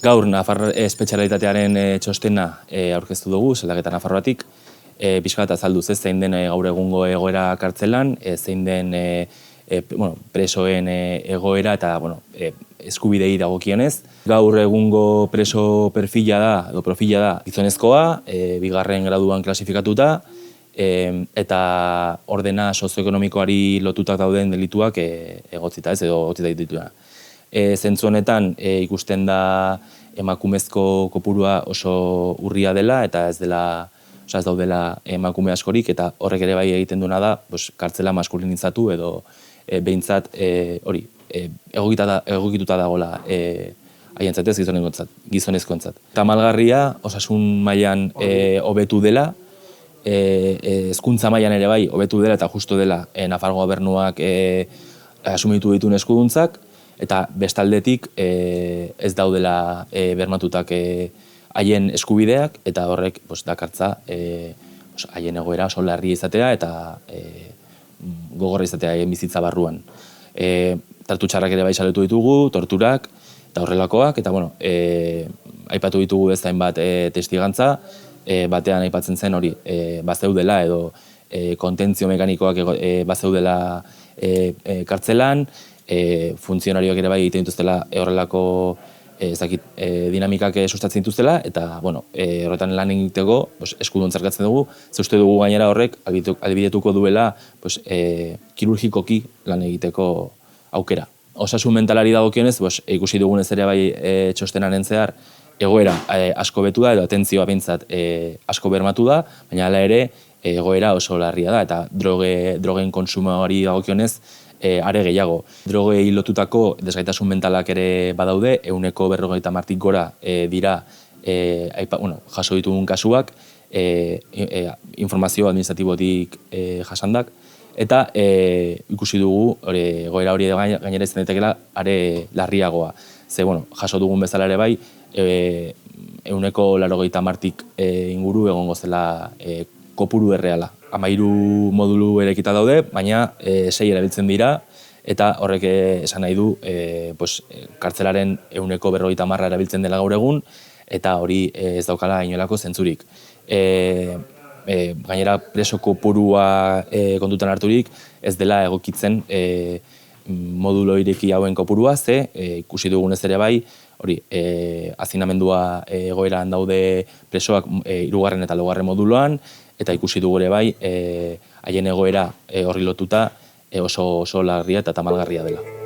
Gaur Nafar espezialitatearen txostena aurkeztu dugu, Salaketa Nafarroatik. Pixka bat azalduz ez zein den gaur egungo egoera kartzelan, zein den presoen egoera eta eskubidei dagokionez. Gaur egungo preso profila da gizonezkoa, bigarren graduan klasifikatuta, eta ordena sozioekonomikoari lotutak dauden delituak egotzita ez, edo egotzita dituena. Zentzu honetan ikusten da emakumezko kopurua oso urria dela eta ez daudela emakume askorik, eta horrek ere bai egiten duena da kartzela maskulinizatu edo behintzat egokituta dagoela haientzat ez gizonezkoentzat. Tamalgarria osasun mailan hobetu dela, hezkuntza mailan ere bai hobetu dela eta justu dela Nafarroa gobernuak asumitu dituen eskuduntzak, eta bestaldetik ez daudela bermatutak haien eskubideak, eta horrek dakartza haien egoera oso larria izatea eta gogorra izatea haien bizitza barruan. Tratu txarrak ere bai saletu ditugu, torturak eta horrelakoak, eta aipatu ditugu ez hainbat testigantza, batean aipatzen zen hori bazeudela edo kontentzio mekanikoak bazeudela kartzelan, funtzionarioak ere bai egiten dituztela horrelako dinamikak sustatzen dituztela, eta horretan lan egiteko eskudun zarkatzen dugu, ze uste dugu gainera horrek albidetuko duela kirurgikoki lan egiteko aukera. Osasun mentalari dagokionez, ikusi dugunez ere bai txostenaren zehar, egoera asko betu da, edo atentzioa behintzat asko bermatu da, baina hala ere egoera oso larria da, eta drogen konsumoari dagokionez are gehiago. Drogei lotutako desgaitasun mentalak ere badaude, 150 gora dira jaso ditugun kasuak, informazio administratibotik jasandak, eta ikusi dugu egoera hori gainera izan daitekeela are larriagoa. Ze, jaso dugun bezala ere bai, 180 inguru egongo zela kopuru erreala. 13 modulu erekita daude, baina 6 erabiltzen dira, eta horrek esan nahi du kartzelaren 150 erabiltzen dela gaur egun, eta hori ez daukala inolako zentzurik. Gainera preso kopurua kontutan harturik, ez dela egokitzen modulo ireki hauen kopurua, ze ikusi dugunez ere bai, hazinamendua egoeran daude presoak 3. eta 4. moduloan, eta ikusi dugu ere bai haien egoera horri lotuta oso larria eta tamalgarria dela.